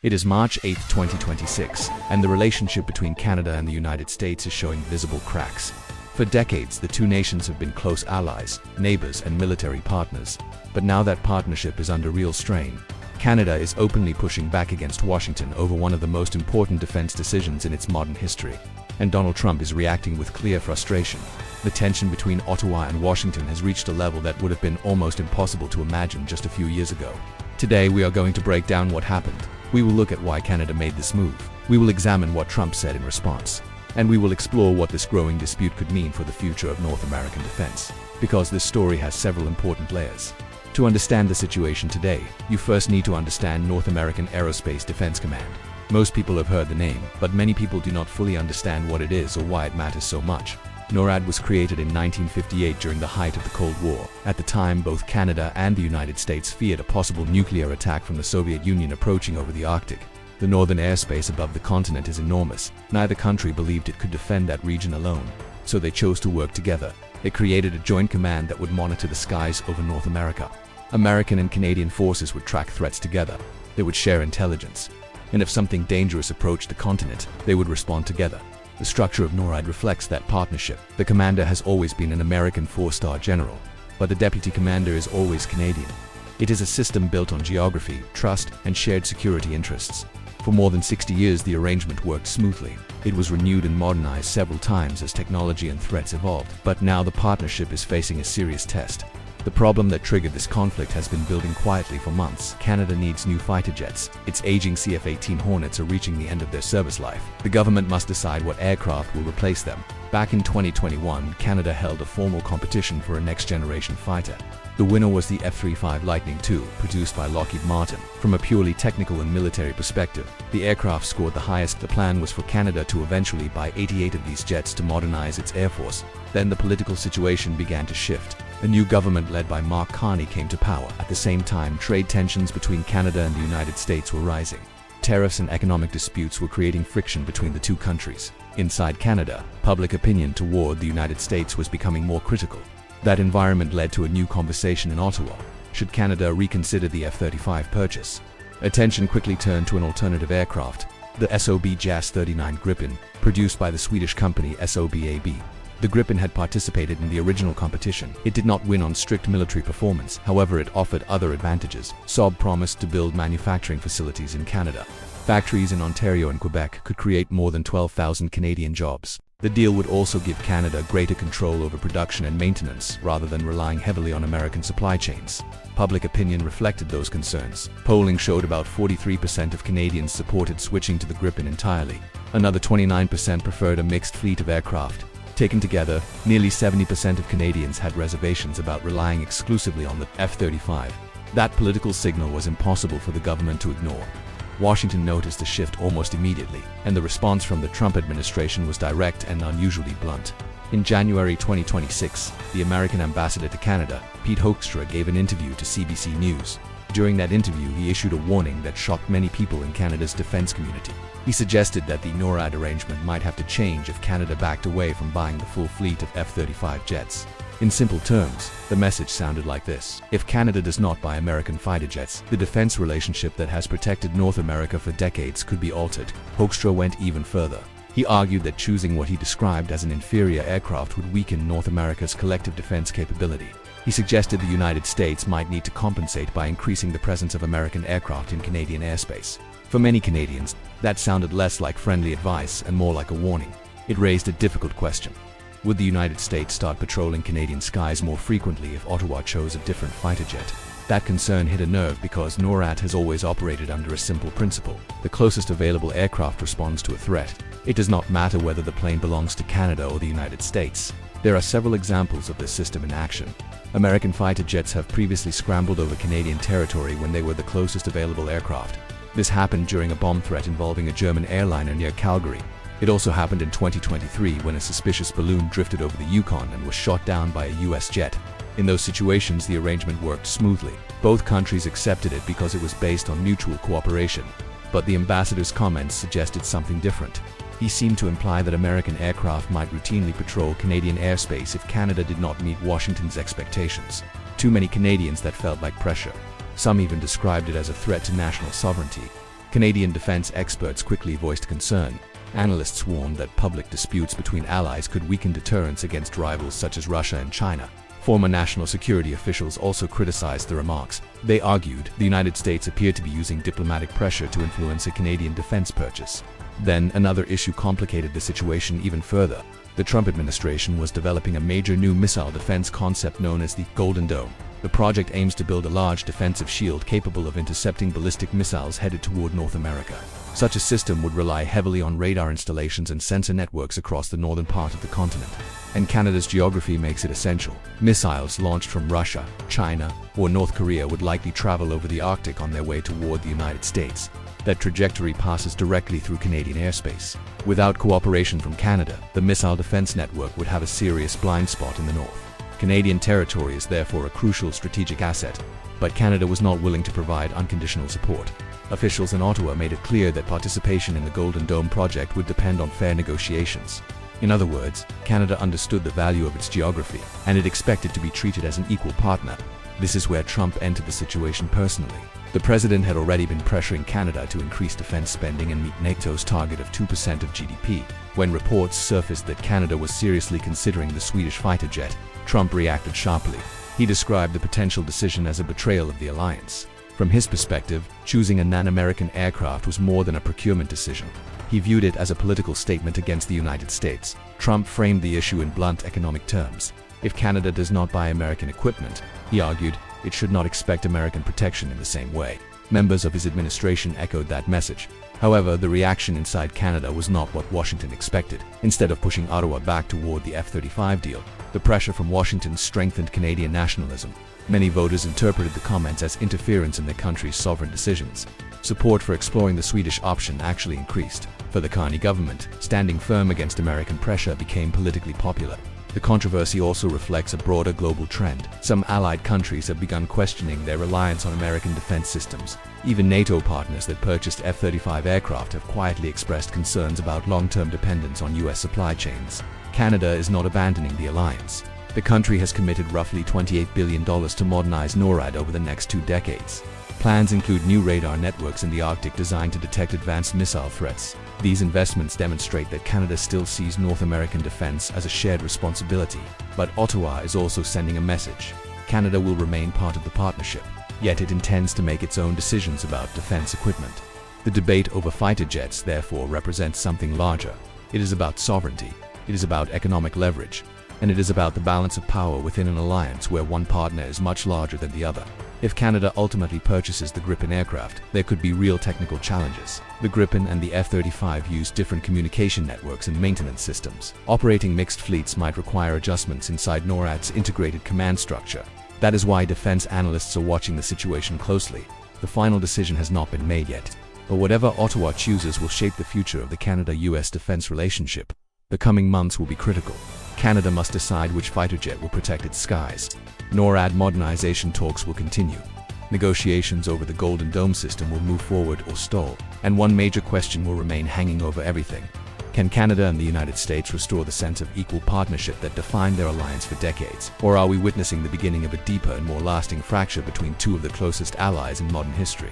It is March 8, 2026, and the relationship between Canada and the United States is showing visible cracks. For decades, the two nations have been close allies, neighbors, and military partners. But now that partnership is under real strain. Canada is openly pushing back against Washington over one of the most important defense decisions in its modern history. And Donald Trump is reacting with clear frustration. The tension between Ottawa and Washington has reached a level that would have been almost impossible to imagine just a few years ago. Today, we are going to break down what happened. We will look at why Canada made this move. We will examine what Trump said in response. And we will explore what this growing dispute could mean for the future of North American defense. Because this story has several important layers. To understand the situation today, you first need to understand North American Aerospace Defense Command. Most people have heard the name, but many people do not fully understand what it is or why it matters so much. NORAD was created in 1958 during the height of the Cold War. At the time, both Canada and the United States feared a possible nuclear attack from the Soviet Union approaching over the Arctic. The northern airspace above the continent is enormous. Neither country believed it could defend that region alone, so they chose to work together. They created a joint command that would monitor the skies over North America. American and Canadian forces would track threats together. They would share intelligence. And if something dangerous approached the continent, they would respond together. The structure of NORAD reflects that partnership. The commander has always been an American four-star general, but the deputy commander is always Canadian. It is a system built on geography, trust, and shared security interests. For more than 60 years, the arrangement worked smoothly. It was renewed and modernized several times as technology and threats evolved. But now the partnership is facing a serious test. The problem that triggered this conflict has been building quietly for months. Canada needs new fighter jets. Its aging CF-18 Hornets are reaching the end of their service life. The government must decide what aircraft will replace them. Back in 2021, Canada held a formal competition for a next-generation fighter. The winner was the F-35 Lightning II, produced by Lockheed Martin. From a purely technical and military perspective, the aircraft scored the highest. The plan was for Canada to eventually buy 88 of these jets to modernize its air force. Then the political situation began to shift. A new government led by Mark Carney came to power. At the same time, trade tensions between Canada and the United States were rising. Tariffs and economic disputes were creating friction between the two countries. Inside Canada, public opinion toward the United States was becoming more critical. That environment led to a new conversation in Ottawa. Should Canada reconsider the F-35 purchase? Attention quickly turned to an alternative aircraft, the Saab JAS 39 Gripen, produced by the Swedish company Saab AB. The Gripen had participated in the original competition. It did not win on strict military performance, however it offered other advantages. Saab promised to build manufacturing facilities in Canada. Factories in Ontario and Quebec could create more than 12,000 Canadian jobs. The deal would also give Canada greater control over production and maintenance, rather than relying heavily on American supply chains. Public opinion reflected those concerns. Polling showed about 43% of Canadians supported switching to the Gripen entirely. Another 29% preferred a mixed fleet of aircraft. Taken together, nearly 70% of Canadians had reservations about relying exclusively on the F-35. That political signal was impossible for the government to ignore. Washington noticed the shift almost immediately, and the response from the Trump administration was direct and unusually blunt. In January 2026, the American ambassador to Canada, Pete Hoekstra, gave an interview to CBC News. During that interview, he issued a warning that shocked many people in Canada's defense community. He suggested that the NORAD arrangement might have to change if Canada backed away from buying the full fleet of F-35 jets. In simple terms, the message sounded like this: if Canada does not buy American fighter jets, the defense relationship that has protected North America for decades could be altered. Hoekstra went even further. He argued that choosing what he described as an inferior aircraft would weaken North America's collective defense capability. He suggested the United States might need to compensate by increasing the presence of American aircraft in Canadian airspace. For many Canadians, that sounded less like friendly advice and more like a warning. It raised a difficult question. Would the United States start patrolling Canadian skies more frequently if Ottawa chose a different fighter jet? That concern hit a nerve because NORAD has always operated under a simple principle. The closest available aircraft responds to a threat. It does not matter whether the plane belongs to Canada or the United States. There are several examples of this system in action. American fighter jets have previously scrambled over Canadian territory when they were the closest available aircraft. This happened during a bomb threat involving a German airliner near Calgary. It also happened in 2023 when a suspicious balloon drifted over the Yukon and was shot down by a US jet. In those situations, the arrangement worked smoothly. Both countries accepted it because it was based on mutual cooperation. But the ambassador's comments suggested something different. He seemed to imply that American aircraft might routinely patrol Canadian airspace if Canada did not meet Washington's expectations. Too many Canadians that felt like pressure. Some even described it as a threat to national sovereignty. Canadian defense experts quickly voiced concern. Analysts warned that public disputes between allies could weaken deterrence against rivals such as Russia and China. Former national security officials also criticized the remarks. They argued the United States appeared to be using diplomatic pressure to influence a Canadian defense purchase. Then another issue complicated the situation even further. The Trump administration was developing a major new missile defense concept known as the Golden Dome. The project aims to build a large defensive shield capable of intercepting ballistic missiles headed toward North America. Such a system would rely heavily on radar installations and sensor networks across the northern part of the continent. And Canada's geography makes it essential. Missiles launched from Russia, China, or North Korea would likely travel over the Arctic on their way toward the United States. That trajectory passes directly through Canadian airspace. Without cooperation from Canada, the missile defense network would have a serious blind spot in the north. Canadian territory is therefore a crucial strategic asset, but Canada was not willing to provide unconditional support. Officials in Ottawa made it clear that participation in the Golden Dome project would depend on fair negotiations. In other words, Canada understood the value of its geography, and it expected to be treated as an equal partner. This is where Trump entered the situation personally. The president had already been pressuring Canada to increase defense spending and meet NATO's target of 2% of GDP. When reports surfaced that Canada was seriously considering the Swedish fighter jet, Trump reacted sharply. He described the potential decision as a betrayal of the alliance. From his perspective, choosing a non-American aircraft was more than a procurement decision. He viewed it as a political statement against the United States. Trump framed the issue in blunt economic terms. If Canada does not buy American equipment, he argued, it should not expect American protection in the same way. Members of his administration echoed that message. However, the reaction inside Canada was not what Washington expected. Instead of pushing Ottawa back toward the F-35 deal, the pressure from Washington strengthened Canadian nationalism. Many voters interpreted the comments as interference in their country's sovereign decisions. Support for exploring the Swedish option actually increased. For the Carney government, standing firm against American pressure became politically popular. The controversy also reflects a broader global trend. Some allied countries have begun questioning their reliance on American defense systems. Even NATO partners that purchased F-35 aircraft have quietly expressed concerns about long-term dependence on U.S. supply chains. Canada is not abandoning the alliance. The country has committed roughly $28 billion to modernize NORAD over the next 2 decades. Plans include new radar networks in the Arctic designed to detect advanced missile threats. These investments demonstrate that Canada still sees North American defense as a shared responsibility. But Ottawa is also sending a message. Canada will remain part of the partnership, yet it intends to make its own decisions about defense equipment. The debate over fighter jets therefore represents something larger. It is about sovereignty, it is about economic leverage, and it is about the balance of power within an alliance where one partner is much larger than the other. If Canada ultimately purchases the Gripen aircraft, there could be real technical challenges. The Gripen and the F-35 use different communication networks and maintenance systems. Operating mixed fleets might require adjustments inside NORAD's integrated command structure. That is why defense analysts are watching the situation closely. The final decision has not been made yet, but whatever Ottawa chooses will shape the future of the Canada-US defense relationship. The coming months will be critical. Canada must decide which fighter jet will protect its skies. NORAD modernization talks will continue. Negotiations over the Golden Dome system will move forward or stall, and one major question will remain hanging over everything. Can Canada and the United States restore the sense of equal partnership that defined their alliance for decades? Or are we witnessing the beginning of a deeper and more lasting fracture between two of the closest allies in modern history?